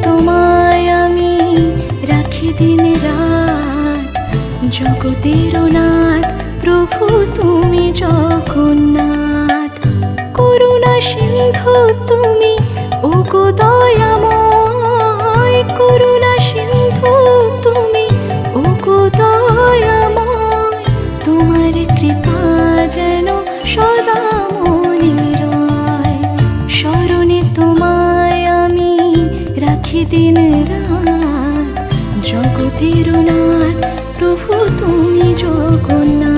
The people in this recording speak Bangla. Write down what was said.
তোমায় আমি রাখি দিন রাত, জগতের নাথ প্রভু তুমি জগন্নাথ। করুণা সিন্ধু তুমি ওগো দয়াময়, করুণা সিন্ধু তুমি ওগো দয়াময়। তোমার কৃপা যেন সদা মনে রয়, স্মরণে তোমায় আমি রাখি দিন রাত, জগতের নাথ প্রভু তুমি জগন্নাথ।